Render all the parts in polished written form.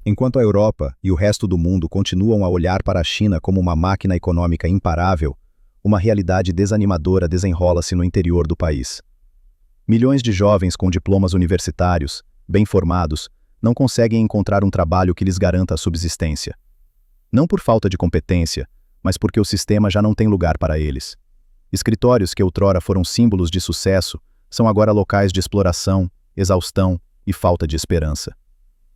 Enquanto a Europa e o resto do mundo continuam a olhar para a China como uma máquina econômica imparável, uma realidade desanimadora desenrola-se no interior do país. Milhões de jovens com diplomas universitários, bem formados, não conseguem encontrar um trabalho que lhes garanta a subsistência. Não por falta de competência, mas porque o sistema já não tem lugar para eles. Escritórios que outrora foram símbolos de sucesso são agora locais de exploração, exaustão e falta de esperança.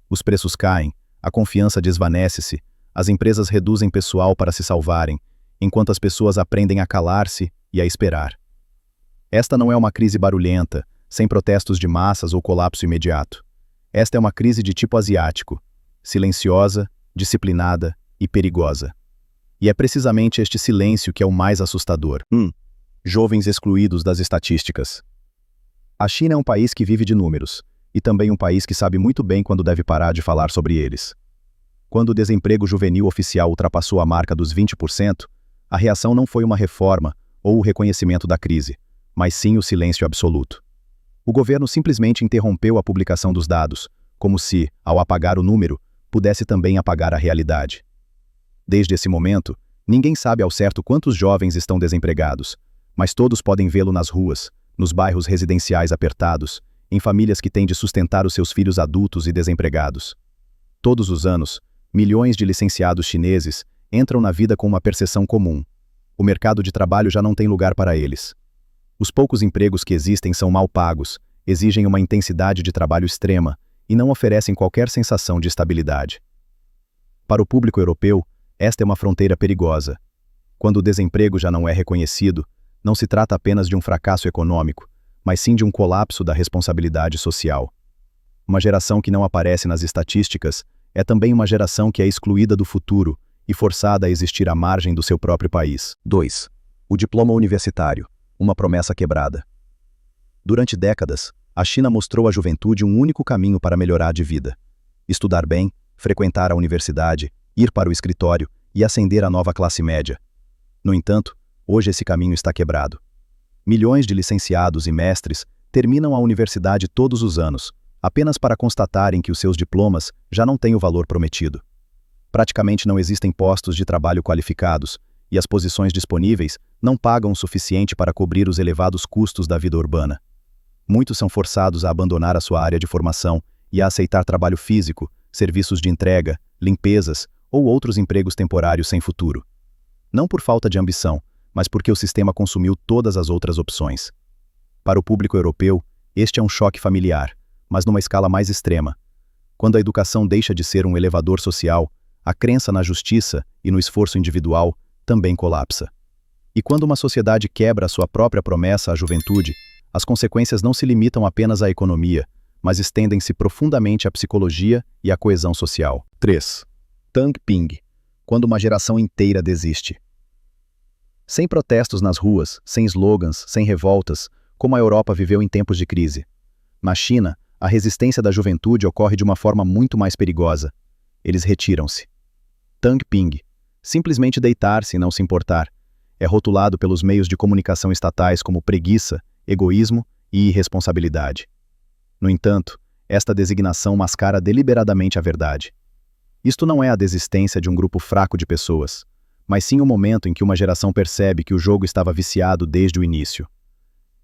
Os preços caem, a confiança desvanece-se, as empresas reduzem pessoal para se salvarem, enquanto as pessoas aprendem a calar-se e a esperar. Esta não é uma crise barulhenta, sem protestos de massas ou colapso imediato. Esta é uma crise de tipo asiático, silenciosa, disciplinada e perigosa. E é precisamente este silêncio que é o mais assustador. Jovens excluídos das estatísticas. A China é um país que vive de números, e também um país que sabe muito bem quando deve parar de falar sobre eles. Quando o desemprego juvenil oficial ultrapassou a marca dos 20%, a reação não foi uma reforma ou o reconhecimento da crise, mas sim o silêncio absoluto. O governo simplesmente interrompeu a publicação dos dados, como se, ao apagar o número, pudesse também apagar a realidade. Desde esse momento, ninguém sabe ao certo quantos jovens estão desempregados, mas todos podem vê-lo nas ruas, nos bairros residenciais apertados, em famílias que têm de sustentar os seus filhos adultos e desempregados. Todos os anos, milhões de licenciados chineses entram na vida com uma percepção comum. O mercado de trabalho já não tem lugar para eles. Os poucos empregos que existem são mal pagos, exigem uma intensidade de trabalho extrema e não oferecem qualquer sensação de estabilidade. Para o público europeu, esta é uma fronteira perigosa. Quando o desemprego já não é reconhecido, não se trata apenas de um fracasso econômico, mas sim de um colapso da responsabilidade social. Uma geração que não aparece nas estatísticas é também uma geração que é excluída do futuro e forçada a existir à margem do seu próprio país. 2. O diploma universitário, uma promessa quebrada. Durante décadas, a China mostrou à juventude um único caminho para melhorar de vida: estudar bem, frequentar a universidade, ir para o escritório e ascender à nova classe média. No entanto, hoje esse caminho está quebrado. Milhões de licenciados e mestres terminam a universidade todos os anos, apenas para constatarem que os seus diplomas já não têm o valor prometido. Praticamente não existem postos de trabalho qualificados, e as posições disponíveis não pagam o suficiente para cobrir os elevados custos da vida urbana. Muitos são forçados a abandonar a sua área de formação e a aceitar trabalho físico, serviços de entrega, limpezas ou outros empregos temporários sem futuro. Não por falta de ambição, mas porque o sistema consumiu todas as outras opções. Para o público europeu, este é um choque familiar, mas numa escala mais extrema. Quando a educação deixa de ser um elevador social, a crença na justiça e no esforço individual também colapsa. E quando uma sociedade quebra a sua própria promessa à juventude, as consequências não se limitam apenas à economia, mas estendem-se profundamente à psicologia e à coesão social. 3. Tang Ping, quando uma geração inteira desiste. Sem protestos nas ruas, sem slogans, sem revoltas, como a Europa viveu em tempos de crise. Na China, a resistência da juventude ocorre de uma forma muito mais perigosa. Eles retiram-se. Tang Ping, simplesmente deitar-se e não se importar, é rotulado pelos meios de comunicação estatais como preguiça, egoísmo e irresponsabilidade. No entanto, esta designação mascara deliberadamente a verdade. Isto não é a desistência de um grupo fraco de pessoas, mas sim o momento em que uma geração percebe que o jogo estava viciado desde o início.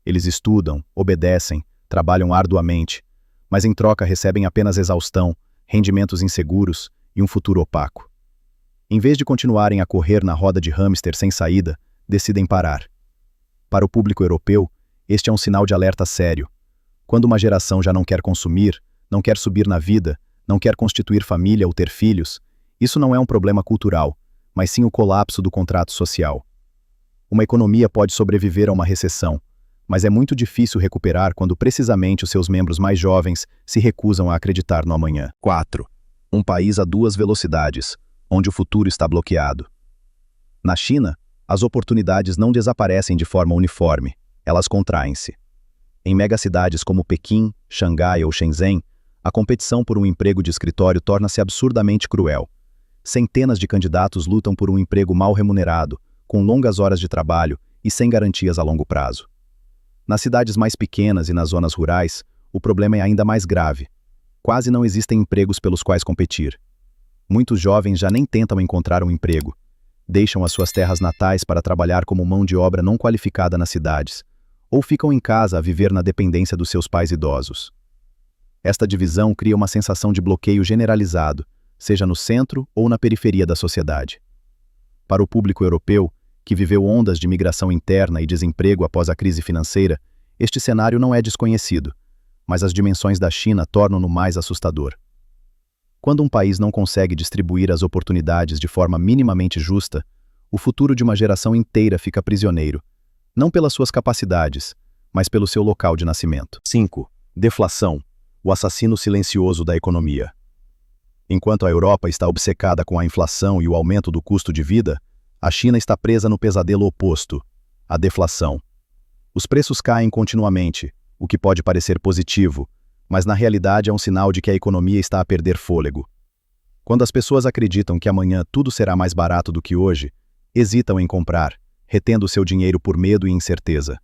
Eles estudam, obedecem, trabalham arduamente, mas em troca recebem apenas exaustão, rendimentos inseguros e um futuro opaco. Em vez de continuarem a correr na roda de hamster sem saída, decidem parar. Para o público europeu, este é um sinal de alerta sério. Quando uma geração já não quer consumir, não quer subir na vida, não quer constituir família ou ter filhos, isso não é um problema cultural, mas sim o colapso do contrato social. Uma economia pode sobreviver a uma recessão, mas é muito difícil recuperar quando precisamente os seus membros mais jovens se recusam a acreditar no amanhã. 4. Um país a duas velocidades, onde o futuro está bloqueado. Na China, as oportunidades não desaparecem de forma uniforme, elas contraem-se. Em megacidades como Pequim, Xangai ou Shenzhen, a competição por um emprego de escritório torna-se absurdamente cruel. Centenas de candidatos lutam por um emprego mal remunerado, com longas horas de trabalho e sem garantias a longo prazo. Nas cidades mais pequenas e nas zonas rurais, o problema é ainda mais grave. Quase não existem empregos pelos quais competir. Muitos jovens já nem tentam encontrar um emprego. Deixam as suas terras natais para trabalhar como mão de obra não qualificada nas cidades, ou ficam em casa a viver na dependência dos seus pais idosos. Esta divisão cria uma sensação de bloqueio generalizado, seja no centro ou na periferia da sociedade. Para o público europeu, que viveu ondas de migração interna e desemprego após a crise financeira, este cenário não é desconhecido, mas as dimensões da China tornam-no mais assustador. Quando um país não consegue distribuir as oportunidades de forma minimamente justa, o futuro de uma geração inteira fica prisioneiro, não pelas suas capacidades, mas pelo seu local de nascimento. 5. Deflação, o assassino silencioso da economia. Enquanto a Europa está obcecada com a inflação e o aumento do custo de vida, a China está presa no pesadelo oposto, a deflação. Os preços caem continuamente, o que pode parecer positivo, mas na realidade é um sinal de que a economia está a perder fôlego. Quando as pessoas acreditam que amanhã tudo será mais barato do que hoje, hesitam em comprar, retendo seu dinheiro por medo e incerteza.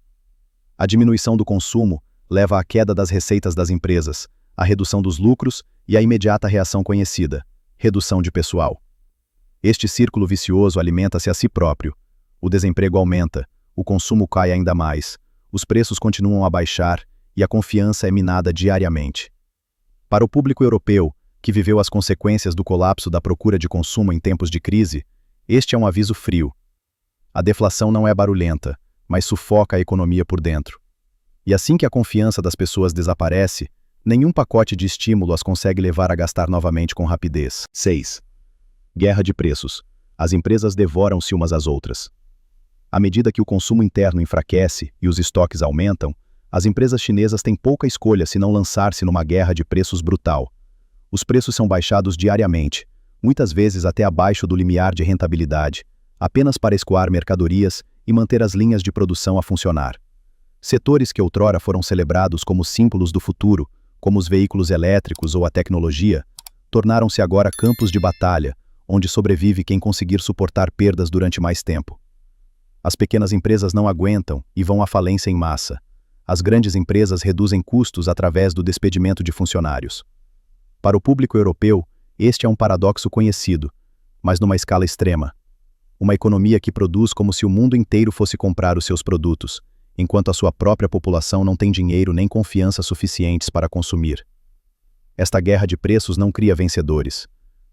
A diminuição do consumo leva à queda das receitas das empresas, à redução dos lucros e à imediata reação conhecida, redução de pessoal. Este círculo vicioso alimenta-se a si próprio. O desemprego aumenta, o consumo cai ainda mais, os preços continuam a baixar e a confiança é minada diariamente. Para o público europeu, que viveu as consequências do colapso da procura de consumo em tempos de crise, este é um aviso frio. A deflação não é barulhenta, mas sufoca a economia por dentro. E assim que a confiança das pessoas desaparece, nenhum pacote de estímulo as consegue levar a gastar novamente com rapidez. 6. Guerra de preços. As empresas devoram-se umas às outras. À medida que o consumo interno enfraquece e os estoques aumentam, as empresas chinesas têm pouca escolha se não lançar-se numa guerra de preços brutal. Os preços são baixados diariamente, muitas vezes até abaixo do limiar de rentabilidade, apenas para escoar mercadorias e manter as linhas de produção a funcionar. Setores que outrora foram celebrados como símbolos do futuro, como os veículos elétricos ou a tecnologia, tornaram-se agora campos de batalha, onde sobrevive quem conseguir suportar perdas durante mais tempo. As pequenas empresas não aguentam e vão à falência em massa. As grandes empresas reduzem custos através do despedimento de funcionários. Para o público europeu, este é um paradoxo conhecido, mas numa escala extrema. Uma economia que produz como se o mundo inteiro fosse comprar os seus produtos, enquanto a sua própria população não tem dinheiro nem confiança suficientes para consumir. Esta guerra de preços não cria vencedores.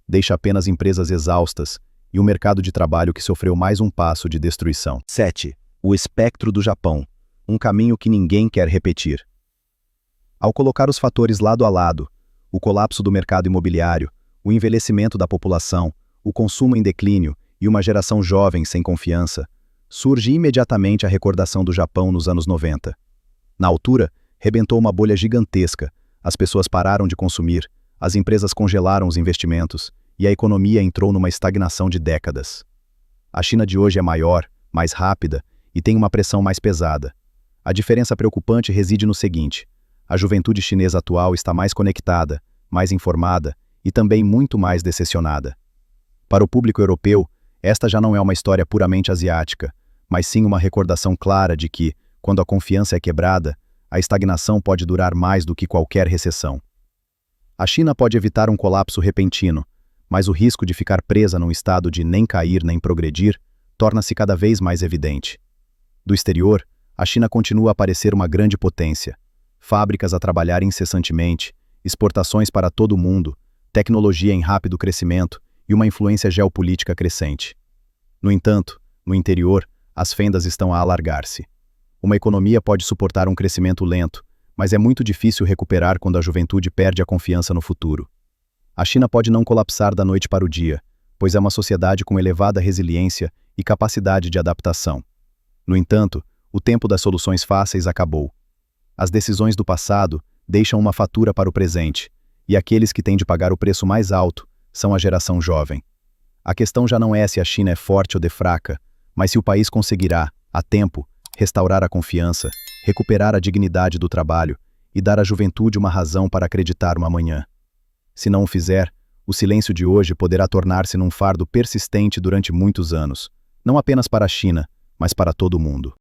Deixa apenas empresas exaustas e um mercado de trabalho que sofreu mais um passo de destruição. 7. O espectro do Japão, um caminho que ninguém quer repetir. Ao colocar os fatores lado a lado, o colapso do mercado imobiliário, o envelhecimento da população, o consumo em declínio e uma geração jovem sem confiança, surge imediatamente a recordação do Japão nos anos 90. Na altura, rebentou uma bolha gigantesca, as pessoas pararam de consumir, as empresas congelaram os investimentos e a economia entrou numa estagnação de décadas. A China de hoje é maior, mais rápida e tem uma pressão mais pesada. A diferença preocupante reside no seguinte: a juventude chinesa atual está mais conectada, mais informada e também muito mais decepcionada. Para o público europeu, esta já não é uma história puramente asiática, mas sim uma recordação clara de que, quando a confiança é quebrada, a estagnação pode durar mais do que qualquer recessão. A China pode evitar um colapso repentino, mas o risco de ficar presa num estado de nem cair nem progredir torna-se cada vez mais evidente. Do exterior, a China continua a parecer uma grande potência. Fábricas a trabalhar incessantemente, exportações para todo o mundo, tecnologia em rápido crescimento e uma influência geopolítica crescente. No entanto, no interior, as fendas estão a alargar-se. Uma economia pode suportar um crescimento lento, mas é muito difícil recuperar quando a juventude perde a confiança no futuro. A China pode não colapsar da noite para o dia, pois é uma sociedade com elevada resiliência e capacidade de adaptação. No entanto, o tempo das soluções fáceis acabou. As decisões do passado deixam uma fatura para o presente, e aqueles que têm de pagar o preço mais alto são a geração jovem. A questão já não é se a China é forte ou de fraca, mas se o país conseguirá, a tempo, restaurar a confiança, recuperar a dignidade do trabalho e dar à juventude uma razão para acreditar no amanhã. Se não o fizer, o silêncio de hoje poderá tornar-se num fardo persistente durante muitos anos, não apenas para a China, mas para todo o mundo.